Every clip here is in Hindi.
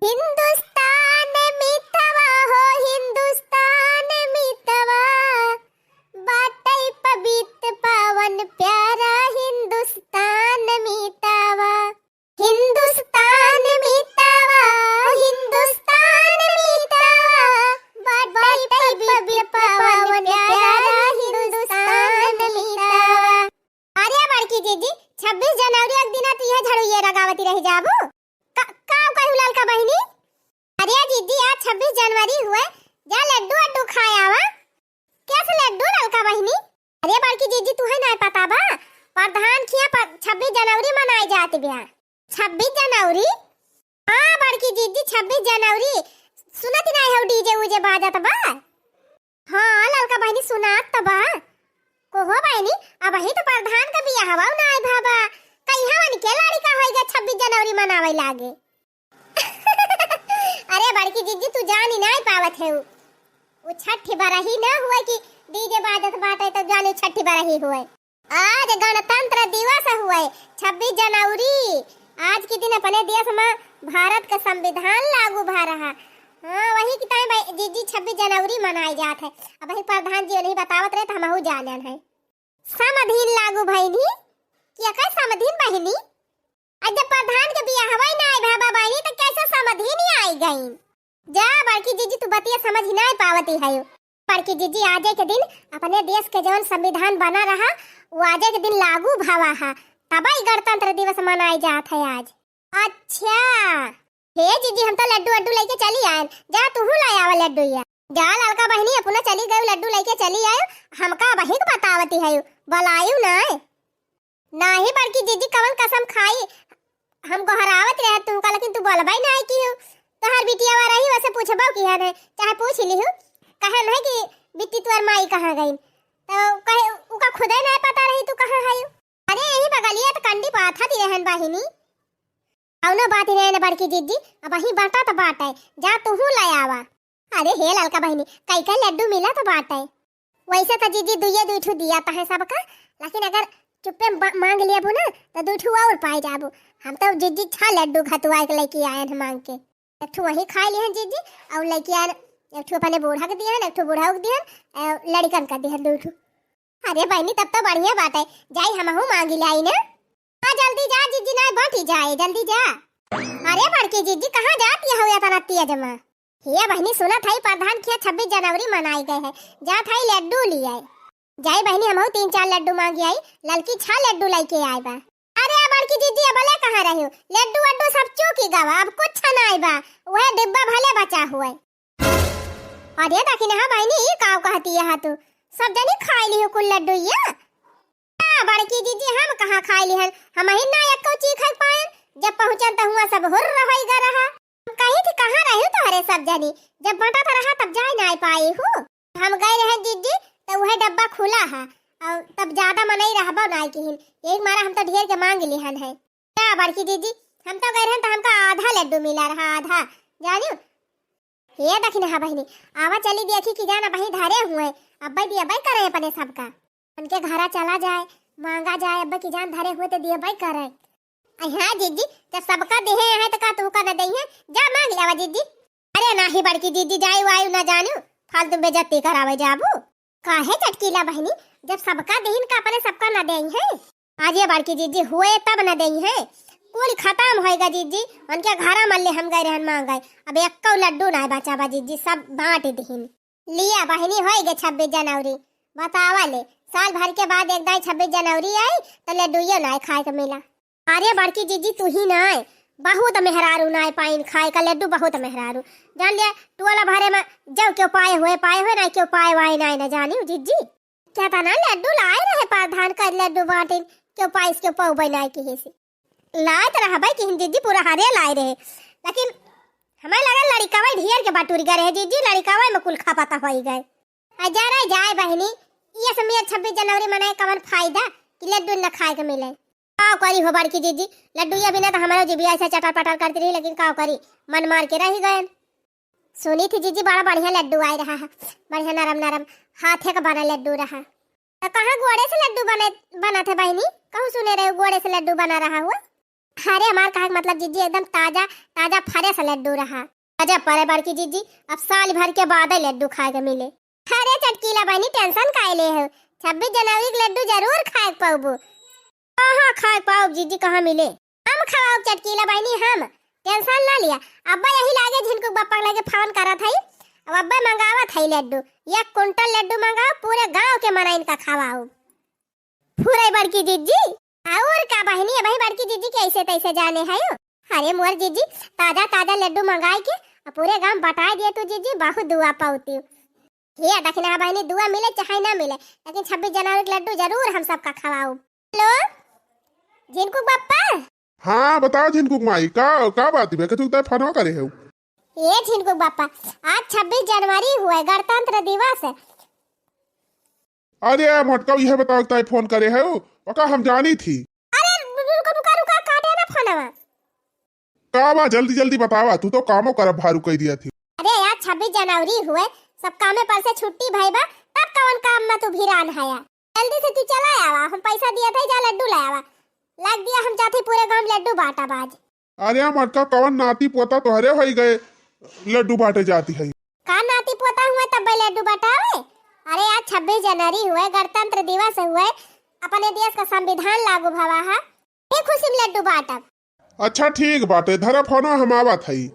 हिंदुस्तान मितवा हो हिंदुस्तान मितवा बाटई पवित्र पावन प्यारा हिंदुस्तान मितवा हिंदुस्तान मितवा हिंदुस्तान मितवा बाटई पवित्र पावन प्यारा हिंदुस्तान मितवा। अरे बड़की जीजी 26 जनवरी एक दिन तुझे झड़ुए रगावती रह जाबू का बहिनी। अरे दीदी आज 26 जनवरी हुए जा लड्डू अड्डू खाया वा कैसे लड्डू ललका बहिनी। अरे बड़की दीदी तुहे नहीं पता बा प्रधान खिया 26 जनवरी मनाई जाती बिया 26 जनवरी। हां बड़की दीदी 26 जनवरी सुनत नहीं हो डीजे उजे बाजत बा। हां ललका बहिनी सुनात तो बा को हो बहिनी अब ही तो प्रधान का बिया हवा नहीं भाबा कई हवन के लाड़ी का होएगा 26 जनवरी मनावे लागे। अरे बड़की जीजी तू जान ही नहीं पावत है वो छठी बरही ना हुए कि डीजे बाजत बाटे तो जाने छठी बरही हुए। आज गणतंत्र दिवस हुए 26 जनवरी आज के दिन अपने देश में भारत का संविधान लागू भा रहा। हां वही की टाइम जीजी 26 जनवरी मनाई जात है। अब वही प्रधान जी नहीं बतावत रहे तो हमहु जानन है संविधान लागू भइनी क्या का संविधान बहिनी। आज जब प्रधान के बिया हवाई ना आई बाबा बहिनी तो कैसे समझ ही नहीं आई गई। जा बड़की जीजी तू बतिया समझ ही नहीं पावती है। बड़की जीजी आजे के दिन अपने देश के जौन संविधान बना रहा वो आजे के दिन लागू भावा है तभी गणतंत्र दिवस मनाई जात है आज। अच्छा हे जीजी हम तो लड्डू अड्डू लेके चली आए जा तू ला आवा लड्डू या जा ललका बहिनी अपना चली गई लड्डू लेके चली आयो हमका वही बतावती है बलायू नहीं बड़की जीजी कवन कसम खाई हमको हरावत रहे तुमका लेकिन तू बोलबाई नहीं की हो तोहर बिटिया वाला ही वैसे पूछबो की है ने चाहे पूछ ली हो कहे नहीं कि बिट्टी तोर माई कहां गई तो कहे उका खुद ही नहीं पता रही तू कहां है। अरे यही बगलिया तो कंडी पाथा दी रहन बहिनी औनो बात रहे ने बड़की जीजी अब वही बाटा तो बाटा जा तू ला आवा। अरे हे ललका बहिनी कई लड्डू मिला तो बाटा वैसे तो जीजी दुइये दुठू दिया है सबका लेकिन अगर चुप्पे मांग लिया बो ना तो दुठू और पाई जाबो। हम तो जीजी 6 लड्डू खतुआ के लेके आए हैं मांग के एक ठो वही खा लिए हैं जीजी और लेके आए एक ठो अपने बूढ़ा के दिया एक ठो बूढ़ा को दिया लड़कन का दिया दुठू। अरे बहनी तब तो बढ़िया बात है जाई हमहु मांगी लाई ना। हां जल्दी जा जीजी ना बाटी जाए जल्दी जा। अरे बड़की जीजी कहां जाती है या तनतिया जमा हे बहनी सुना था प्रधान खिया 26 जनवरी मनाई गए है जा था लड्डू ले आए जाई बहनी हमहु 3-4 लड्डू मांगी आई ललकी 6 लड्डू लेके आए बा। अरे बड़की जीजी अबले कहां रही हो लड्डू अड्डू सब चूकी गवा अब कुछ नहीं बा वह डिब्बा भले बचा हुआ है। अरे देखी ना बहनी ये काव कहती है तू सब जनी खाई ली हो कुल लड्डू या बड़की जीजी हम कहां खाई ली हन हम ही ना एको चीज खा पाए जब पहुंचन त हुआ सब हुर रही गा रहा हम कही थी कहां रही हो तोहरे सब जनी जब बटा था रहा तब जा नहीं पाई हो हम गए रहे जीजी तो वह डब्बा खुला है और तब ज्यादा मनई रहबो नहीं किहिन एक मारा हम तो ढेर के मांग लिहन है। क्या बड़की दीदी हम तो गए रहन तो हमका आधा लड्डू मिला रहा आधा जानियो ये देखी ना बहनी आवा चली देखी कि जाना वही धरे हुए अब्बा दिया बाई करे अपने सबका उनके घरा चला जाए मांगा जाए अब्बा की जान धरे हुए तो दिया बाई करे। हां जीजी जब सबका देहे है तो का तू का न दई है जा मांग लेवा जीजी। अरे नाही बड़की दीदी जाई वायु ना जानियो फालतू बेइज्जती करावे जाबू काहे चटकीला बहनी जब सबका देहिन का अपने सबका न देई है आज ये बड़की जीजी हुए तब न देई है कुल खत्म होएगा जीजी उनके घरा मल्ले हम गए रहन मांग गए अब एक लड्डू ना बचा बा जीजी सब बांट देहिन लिया बहनी होएगे 26 जनवरी बतावा ले साल भर के बाद एक दाई 26 जनवरी आई तो लड्डू ये ना खाए के मिला। अरे बड़की जीजी तू ही ना बहुत मेहरारू ना पाइन खाए का लड्डू बहुत मेहरारू जान लिया टोला भरे में जब क्यों पाए हुए ना क्यों पाए वाए ना जानी जीजी क्या था ना लड्डू लाए रहे प्रधान का लड्डू बांटे क्यों पाइस क्यों पाऊ बनाए की हिसी लाए तो रहा भाई कि जीजी पूरा हरे लाए रहे लेकिन हमें लगा लड़कावा ढेर के बाटूर गए रहे जीजी लड़कावा में कुल खा पाता हो गए जा रहा जाए बहनी ये समय 26 जनवरी मनाए कवन फायदा कि लड्डू न खाए के मिले काव करी हो बड़की जीजी लड्डू ये बिना तो हमारा जीबिया ऐसा चटर पटर करती रही लेकिन काव करी मन मार के रह गए। सुनी थी जीजी बड़ा बढ़िया लड्डू आ रहा है बढ़िया नरम नरम हाथे का बना लड्डू रहा तो कहाँ गोड़े से लड्डू बने बना थे बहनी कहूँ सुने रहे गोड़े से लड्डू बना रहा हुआ अरे हमार कहा मतलब जीजी एकदम ताजा ताजा फ्रेश लड्डू रहा। अजब परे बड़की जीजी, अब साल भर के बाद ही लड्डू खाए के मिले। अरे चटकीला बहनी टेंशन काहे ले हो, 26 जनवरी के लड्डू जरूर खाए पाबू। कहाँ खाए पाओ जीजी, कहाँ मिले? हम खाओ चटकीला बहनी, हम टेंशन ना लिया। अब्बा यही लागे झिनको बप्पा लगे फोन करा था, अब अब्बा मंगावा था लड्डू, 1 कुंटल लड्डू मंगाओ, पूरे गांव के मना इनका खावाओ पूरे बड़की जीजी। और का बहनी है भाई बड़की जीजी के ऐसे तैसे जाने है। अरे मोर जीजी ताजा ताजा लड्डू मंगाए के पूरे गांव बटा दिए तो जीजी बहुत दुआ पाउती। ये दक्षिणा बहनी दुआ मिले चाहे ना मिले, लेकिन 26 जनवरी के लड्डू जरूर हम सबका खवाओ। हेलो झिनको बप्पा। हाँ बताओ झिनको माई, का बात है तू तय फोन करे हो? ये झिनको बप्पा आज 26 जनवरी हुआ गणतंत्र दिवस है। अरे मटका यह बताओ तय फोन करे हो, ओका हम जानी थी। अरे रुका काटे ना फोनवा। का बा जल्दी जल्दी बतावा, तू तो कामो करब भारू कह दिया थी। अरे यार 26 जनवरी हुए, सब कामे पर से छुट्टी भाई बा, तब कौन काम में तू भिरान है यार। जल्दी से तू चला आवा, हम पैसा दिया था जा लड्डू ले आवा। लग दिया हम जाते पूरे गांव लड्डू बांटा बाज। अरे मटका कवन नाती पोता तोहरे हो गए लड्डू बांटे जाती है। का नाती पोता हुए तब लड्डू बांटावे? अरे यार 26 जनवरी हुए गणतंत्र दिवस हुए, अपने देश का संविधान लागू भवा है, ये खुशी में लड्डू बांटब। अच्छा ठीक बाटे, धरा फोनो हम आवत हई।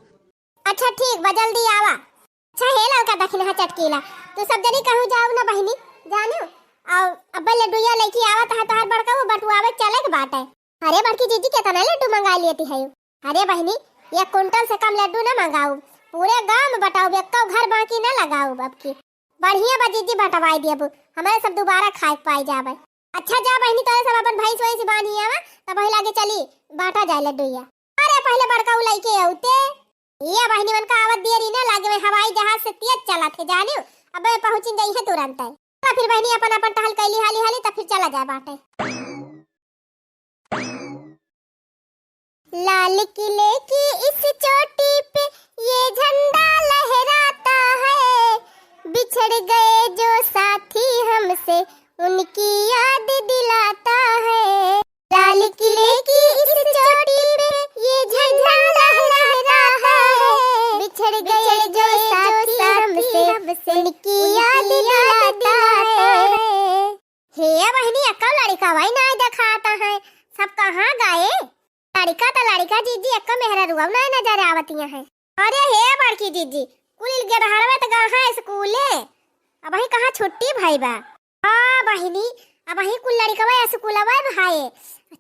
अच्छा ठीक बा जल्दी आवा। अच्छा हे लड़का दक्षिणा चटकीला, तू सब जनी कहूं जाओ ना बहनी जानो, और अब लड्डूया लेके आवत है तोहर बड़का वो बटुआवे चले के बाटे। अरे बड़की जीजी कितना लड्डू मंगा लेती है। अरे बहनी 1 कुंटल से कम लड्डू ना मंगाऊ, पूरे गांव में बटाओ, बेक्का घर बाकी ना लगाऊ। अब की बढ़िया बा जीजी बटवाई दियबू, हमारे सब दोबारा खाए पाई जावे। अच्छा जा बहनी तोरे सब अपन भाई सोई से बानी आवा, तब वही लागे चली बांटा जाए लड्डूया। अरे पहले बड़का उलाई औते ये बहनी मन का आवत देरी ना लागे, मैं हवाई जहाज से तेज चला थे जानियो, अब पहुंची गई है तुरंत है। तो फिर बहनी अपन अपन टहल कैली हाली हाली, तब फिर चला जाए बांटे। लाल किले की इस चोटी पे ये झंडा लहराता है, बिछड़ गए जो साथी हमसे उनकी याद दिलाता है। लाल किले की इस चोटी पे ये झंडा लहराता है, बिछड़ गए जो साथी हमसे उनकी याद दिलाता है। हे बहनी अक्का लड़का भाई ना दिखाता है, सब कहाँ गए? लड़का तो लड़का जीजी अक्का मेहरा रुआ ना नजर आवतियां है। अरे हे बड़की जीजी कुल गदहरवा तो कहाँ है स्कूले, अब ही कहाँ छुट्टी भाई बा। हाँ बहनी अब ही कुल लड़कवा स्कूलवा भाई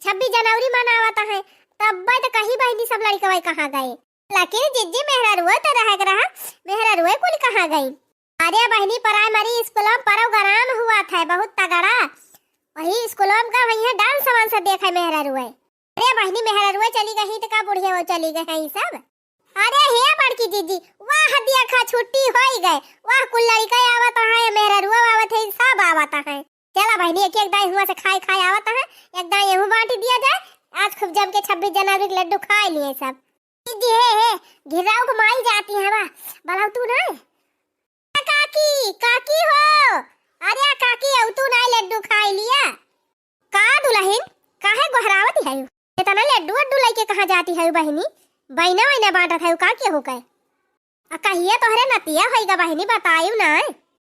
26 जनवरी मनावता है, तब तो कहीं बहनी सब लड़कवा कहाँ गए? लेकिन जीजी मेहरा रुआ तो रहा मेहरा रुआ कुल कहाँ गई? अरे बहनी प्राइमरी स्कूल में प्रोग्राम हुआ था बहुत तगड़ा, वही स्कूल का वही डांस सामान से देखा मेहरा रुआ। अरे बहनी मेहरा रुआ चली गई तो का बुढ़िया वो चली गए हैं सब। अरे हे बड़की जीजी वाह देखा छुट्टी हो गए, वाह कुल लड़का आवत है, मेहरा रुआ आवत है, सब आवत है। चला बहनी एक एक दाई हुआ से खाए आवत है, एक दाई यहू बांट दिया जाए, आज खूब जम के 26 जनवरी के लड्डू खा लिए सब। जीजी हे घिराव को माई जाती है वाह बलाऊ तू ना काकी हो। अरे काकी औ तू ना लड्डू खा लिया का दुल्हन काहे गोहरावत है? इतना लड्डू लेके कहां जाती है बहनी? बहना वैना बांटा था का के हो गए? कहिए तोहरे नतिया होइगा बहनी बतायू ना।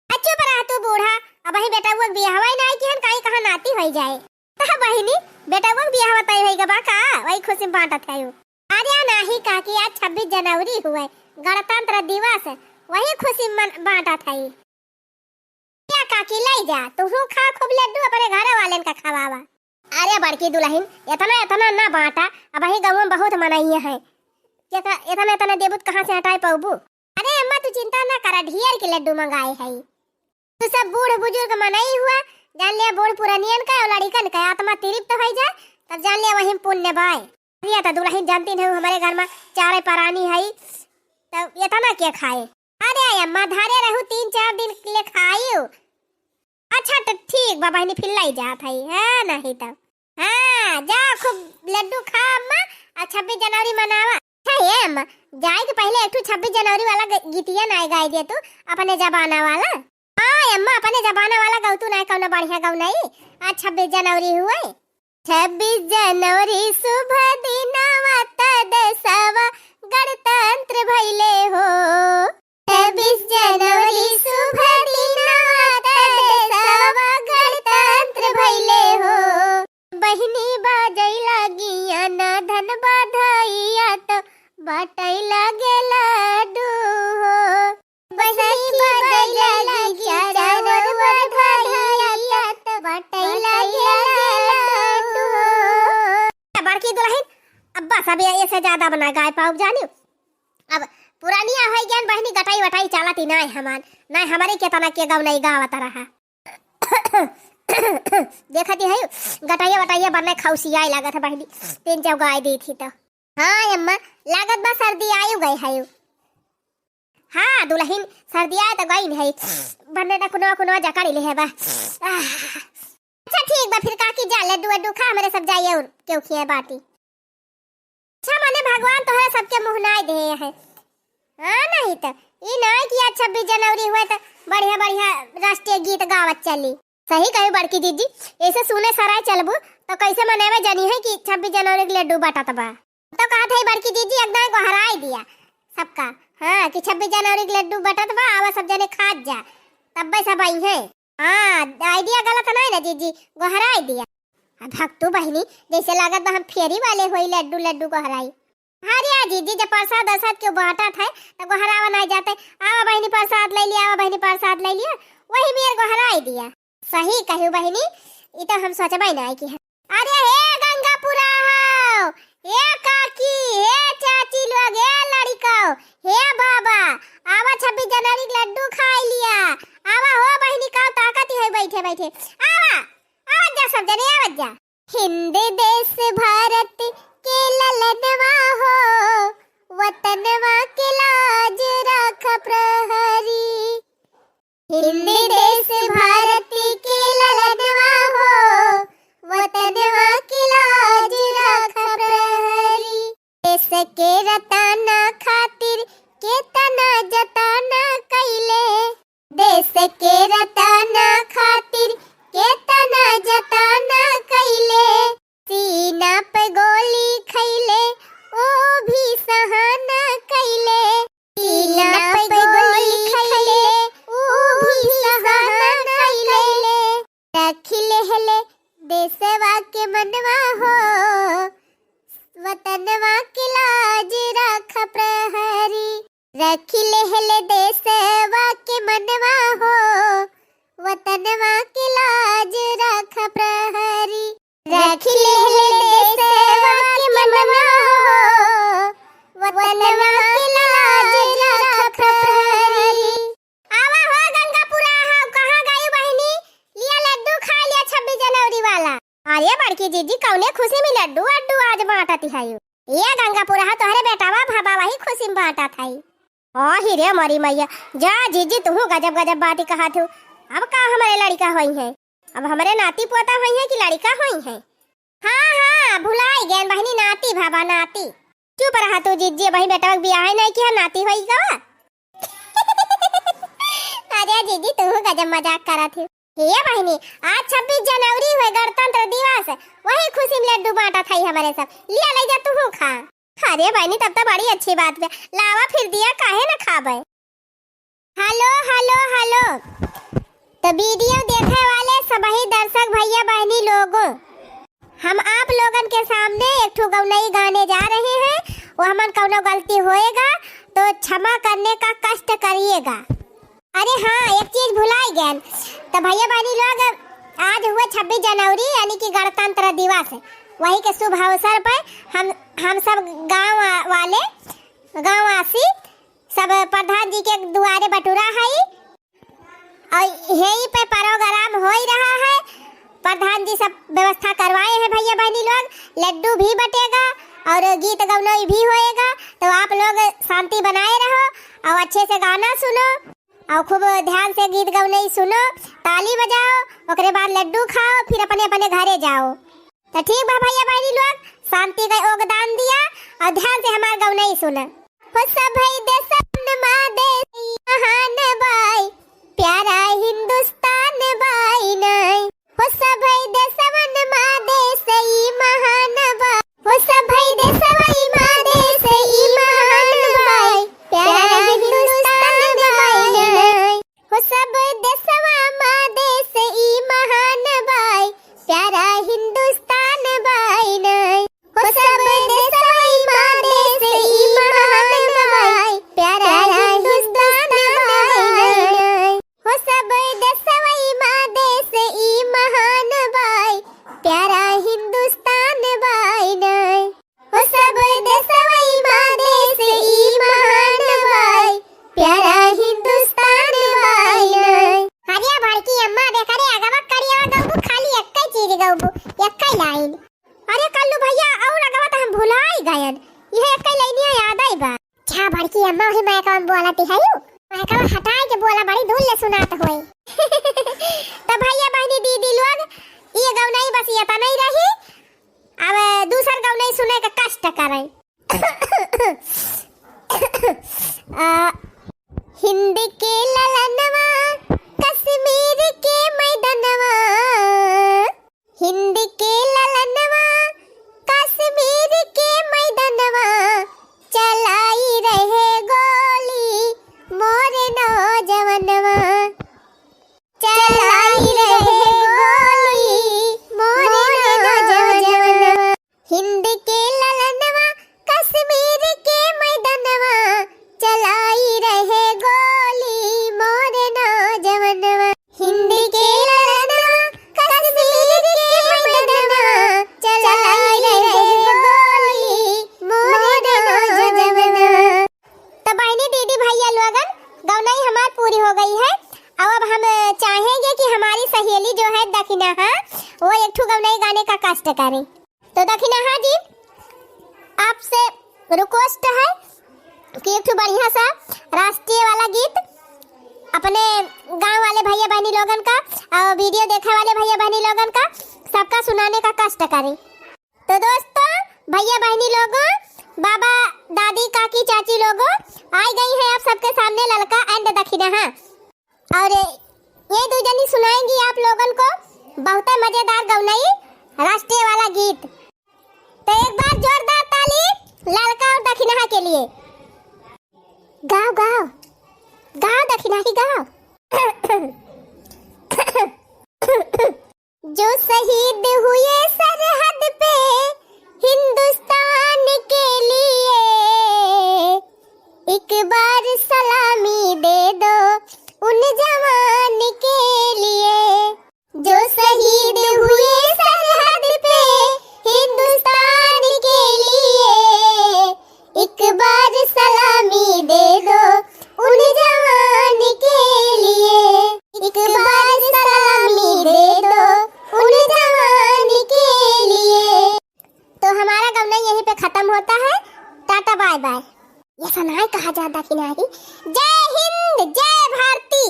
अच्छो पर तू बूढ़ा, अब ही बेटा वो बियाहवा ना कि हम काई कहां नाती होई जाए। ता बहनी बेटा वो बियाहवा तय होइगा बा का वही खुशी में बांटा था। अरे नाही काकी आज 26 जनवरी हुए गणतंत्र दिवस, वही खुशी में बांटा था। क्या काकी लाई जा तू खा खूब लड्डू अपने घर वालेन का खवावा। अरे बड़की दुल्हन इतना ना बांटा, अब ही गांव में बहुत मनाइए है, इतना देबूत कहाँ से हटाए पाऊबू? अरे अम्मा तू चिंता ना करा, ढेर के लड्डू मंगाए है। तू सब बूढ़ बुजुर्ग मनाई हुआ, जान लिया बूढ़ पुरानियन का और लड़कन का आत्मा तृप्त हो जाए, तब जान लिया वही पुण्य बाय। ये तो दुल्हन जानती नहीं हमारे घर में चारे परानी है, तब इतना क्या खाए? अरे अम्मा धारे रहू 3-4 दिन के लिए खाई। अच्छा तो ठीक बाबा ने फिर लाई जात है नहीं तब। हाँ जा खूब लड्डू खा अम्मा, और 26 जनवरी मनावा। अच्छा ये अम्मा जाए के पहले एक 26 जनवरी वाला गीतिया ना गाई दे तू अपने जबाना वाला। हाँ अम्मा अपने जबाना वाला गाऊ तू ना कौन बढ़िया गाऊ नहीं, आज 26 जनवरी हुए 26 जनवरी शुभ दिनवा तदसवा गणतंत्र भइले हो। 26 जनवरी शुभ दिनवा तदसवा गणतंत्र भइले हो। बहिनी बाजै लागिया ना धन बधाइया तो बाटै लागे लाडू हो। बहिनी बाजै लागिया ना धन बधाइया तो बाटै लागे लाडू हो। बड़की दुल्हन अब बस अब ऐसे ज्यादा बना गाय पाऊ जानी। अब पुरानिया हो गया बहनी गटाई वटाई चालती नहीं हमान नहीं हमारे के तना के गाँव नहीं गावत रहा। देखती है गटाइया वटाइया बनने खौसियाई लागत है बहनी 3 गाय दी थी तो। हाँ अम्मा लागत बा सर्दी आयु गई है। हाँ दुल्हन सर्दी आए तो गई है बनने ना कुनो जकड़ी ले है बा। अच्छा ठीक बा फिर काकी जा लड्डू वड्डू खा मेरे सब जाइए और क्यों खिए बाटी। अच्छा माने भगवान तो है सबके मुंह नाई दे है। हाँ नहीं तो ये नहीं कि 26 जनवरी हुए तो बढ़िया बढ़िया राष्ट्रीय गीत गावत चली। सही कही बड़की दीदी ऐसे सुने सराय चलबू तो कैसे मनावे जानी है कि 26 जनवरी के लड्डू बांटत बा तो कहा था बड़की दीदी एकदम को हराई दिया सबका। हाँ कि 26 जनवरी के लड्डू बांटत बा आवा सब जने खा जा तब सब आई है। हाँ आइडिया गलत नहीं ना दीदी को हराई दिया। भक्तू बहनी जैसे लागत बा हम फेरी वाले होई लड्डू लड्डू को हराई। हरिया दीदी जब प्रसाद अरसाद क्यों बांटा था तो को हरावा नहीं जाते। आवा बहनी प्रसाद ले लिया आवा बहनी प्रसाद ले लिया वही मेरे को हराई दिया। सही कहू बहनी ये तो हम सोचबे नहीं की है। अरे हे गंगापुरा हो हे काकी हे चाची लोग हे लड़का हे बाबा आवा 26 जनवरी के लड्डू खा लिया आवा हो बहनी का ताकत है बैठे बैठे आवा आवा जा सब जने आवा जा। हिंद देश भारत के ललनवा हो वतनवा के लाज रख प्रहरी। हिंद देश भारत के ललनवा हो वतनवा के लाज रख प्रहरी। देश के रताना खातिर के तना जताना कैले देश के रताना खातिर के तना जताना कैले। सीना पे गोली खैले ओ भी सहाना कैले। सीना पे गोली खैले ओ भी सहाना कैले। रखिले हले देशवा के मनवा हो वतनवा के लाज रख प्रहरी। रखिले हले देशवा के मनवा हो वतनवा के लाज रख प्रहरी। रखिले हले देशवा के मनवा हो वतनवा के लाज रख प्रहरी। आवा हो गंगापुरा हो कहां गई बहनी लिया लड्डू खा लिया 26 जनवरी वाला। अरे बड़की जीजी कौने खुशी में लड्डू अड्डू आज बांटती है ये गंगापुरा हो तोहरे बेटावा भाबा वही खुशी में बांटा था। ओ हिरे मरी मैया जा जीजी तू गजब गजब बात कहा थू। अब का हमारे लड़का होई है अब हमारे नाती पोता होई है कि लड़का होई है। हाँ हाँ भुलाई गए बहनी नाती भाबा नाती। चुप रहा तू जीजी भाई बेटा ब्याह नहीं किया नाती होई का। अरे जीजी तू गजब मजाक करा थी। ये बहनी आज 26 जनवरी हुए गणतंत्र दिवस वही खुशी में लड्डू बांटा था हमारे सब लिया ले जा तू खा। अरे बहनी तब तो बड़ी अच्छी बात है लावा फिर दिया काहे ना खाबे। हेलो हेलो हेलो तो वीडियो देखने वाले सभी दर्शक भैया बहनी लोगों हम आप लोगन के सामने एक ठो गौनई गाने जा रहे हैं। वो हमन कौनो गलती होएगा तो क्षमा करने का कष्ट करिएगा। अरे हाँ एक चीज भुलाई गए तो भैया बहनी लोग आज हुए 26 जनवरी यानी कि गणतंत्र दिवस वही के शुभ अवसर पर हम सब गाँववासी सब प्रधान जी के दुआरे बटुरा है और यही पे प्रोग्राम हो ही रहा है। प्रधान जी सब व्यवस्था करवाए हैं भैया बहनी लोग लड्डू भी बटेगा और गीत गौनई भी होएगा तो आप लोग शांति बनाए रहो और अच्छे से गाना सुनो और खूब ध्यान से गीत गौनई सुनो ताली बजाओ ओकरे बाद लड्डू खाओ फिर अपने अपने घरे जाओ। तो ठीक बा भैया बहनी लोग शांति का योगदान दिया और ध्यान से हमारा गौनई सुना। हो सब देशन मादेश महान बाई प्यारा हिंदुस्तान बाई नहीं हो सब देशन मादेश बड़की अम्मा ही मैं काम बोलती है यू मैं काम हटाए के बोला बड़ी धूल ले सुनात होई तो भैया बहनी दीदी लोग ये गाँव नहीं बस ये तो नहीं रही अब दूसर गाँव नहीं सुने का कष्ट करे हिंद के ललनवा कश्मीर के मैदानवा हिंद के ललनवा कश्मीर के मैदानवा चलाई रहे गोली मोरे नौजवानवा चलाई रहे गोली मोरे नौजवानवा हिंद के ललनवा कश्मीर के मैदानवा चलाई रहे गोली मोरे नौजवानवा हिंद के ललनवा कश्मीर के मैदानवा चलाई रहे गोली मोरे नौजवानवा। तो बहनी दीदी भैया लोगन गौनाई हमार पूरी हो गई है। अब हम चाहेंगे कि हमारी सहेली जो है दखिनाहा वो एक ठो गौनाई गाने का कष्ट करे। तो दखिनाहा जी आपसे रिक्वेस्ट है कि एक ठो बढ़िया सा राष्ट्रीय वाला गीत अपने गांव वाले भैया बहनी लोगन का और वीडियो देखने वाले भैया बहनी लोगन का सबका सुनाने का कष्ट करें। तो दोस्तों भैया बहनी लोगों बाबा दादी काकी चाची लोगों आई गई है आप सबके सामने ललका एंड दखिनाहा और ये दो जनी सुनाएंगी आप लोगन को बहुत मजेदार गौनाई राष्ट्रीय वाला गीत। तो एक बार जोरदार ताली ललका और दखिनाहा के लिए। गाओ गाओ गाओ दखिनाही गाओ। जो शहीद हुए सरहद पे हिंदुस्तान के लिए एक बार सलामी दे दो उन जवान के लिए। जो शहीद हुए सरहद पे हिंदुस्तान के लिए एक बार सलामी दे दो उन जवान के लिए। एक बार सलामी दे दो उन जवान के लिए। तो हमारा गाना यहीं पे खत्म होता है। Tata bye bye. ये सुनाई कहा जाता कि नहीं। जय हिंद जय भारती।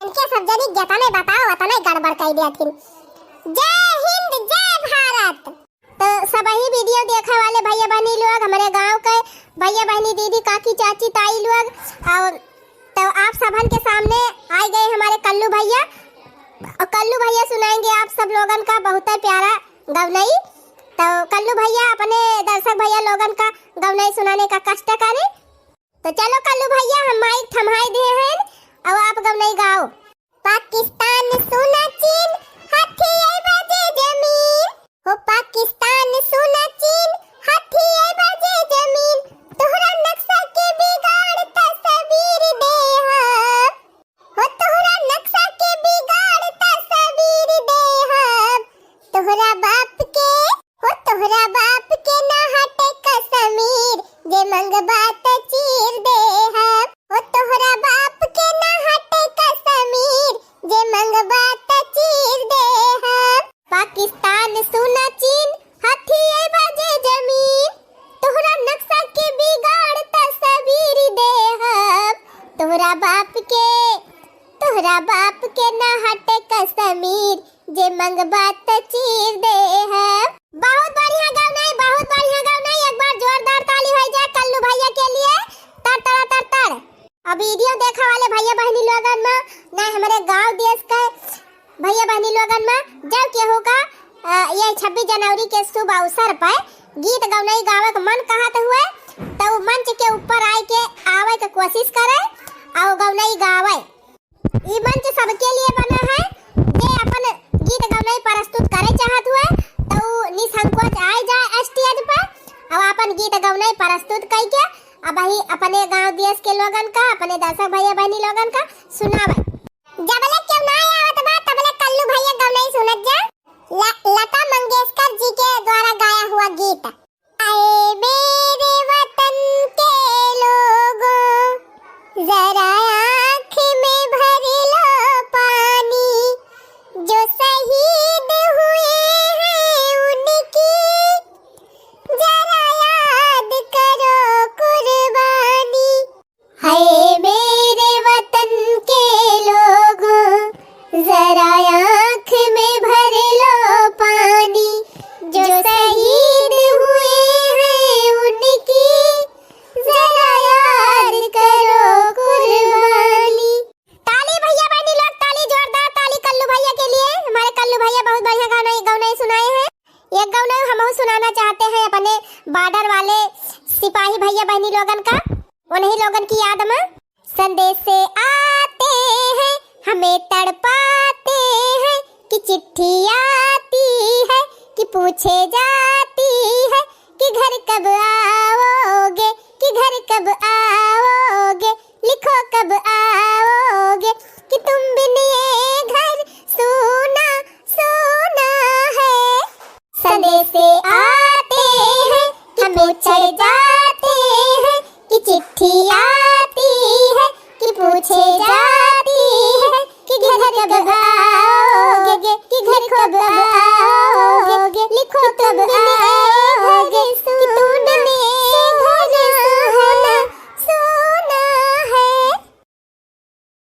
इनके सब जनी जता नहीं बताओ वता नहीं गड़बड़ कर दिया थी। जय हिंद जय भारत। तो सभी वीडियो देखने वाले भैया बहनी लोग हमारे गांव के भैया बहनी दीदी काकी चाची ताई लोग और तो आप सबन के सामने आ गए हमारे कल्लू भैया और कल्लू भैया सुनाएंगे आप सब लोगन का बहुत प्यारा गवनई। तो कल्लू भैया अपने दर्शक भैया लोगन का गवनई सुनाने का कष्ट करें। तो चलो कल्लू भैया हम माइक थमाई दे हैं अब आप गवनई गाओ। पाकिस्तान सुना चीन हाथी आई बजे जमीन हो पाकिस्तान सुना चीन हाथी आई बजे जमीन तोहरा नक्शा के बिगाड़ तस्वीर दे हो तोहरा नक्शा के बिगाड़ तस्वीर दे तोहरा बाप के हो तोहरा बाप के ना हटे कश्मीर जे मंगबा त चीर दे हो तोहरा बाप के ना हटे कश्मीर जे मंगबा त चीर दे पाकिस्तान सुना चीन हाथी आई बजे जमीन तोहरा नक्शा के बिगाड़ तस्वीर दे तोहरा बाप के ना हटे कश्मीर जे मंगबा त चीर दे बहुत बढ़िया गाना है बहुत बढ़िया गाना है। एक बार जोरदार ताली हो जाए कल्लू भैया के लिए। तर तर तर तर। अब वीडियो देखा वाले भैया बहनी लोगन में ना हमारे गांव देश के भैया बहनी लोगन में जब के होगा ये 26 जनवरी के शुभ अवसर पर गीत गौनई गावे का मन कहत हुए तो मंच के ऊपर आए के आवे के कोशिश करे और गौनई गावे। ये मंच सबके लिए बना है जे अपन गीत गौनई प्रस्तुत करे चाहत हुए तो निसंकोच आ जाए स्टेज पर और अपन गीत गौनई प्रस्तुत करके अब ही अपने गांव देश के लोगन का अपने दर्शक भैया बहनी लोगन का सुनावे। जबले क्यों ना आवत बा तबले कल्लू भैया गौनई सुनत जा। लता मंगेशकर जी के द्वारा गाया हुआ गीत। आए मेरे वतन के लोगों जरा आँख में भर लो पानी जो शहीद हुए हैं उनकी जरा याद करो कुर्बानी उन्हीं लोगन की याद में संदेश से आते हैं, हमें तड़पाते हैं कि चिट्ठी आती है कि पूछे जाती है कि घर कब आओगे, कि घर कब आओगे, लिखो कब आओगे कि तुम बिन ये घर सूना सूना है। संदेश से आते हैं कि पूछे जाते हैं कि चिट्ठी आती है कि पूछे जा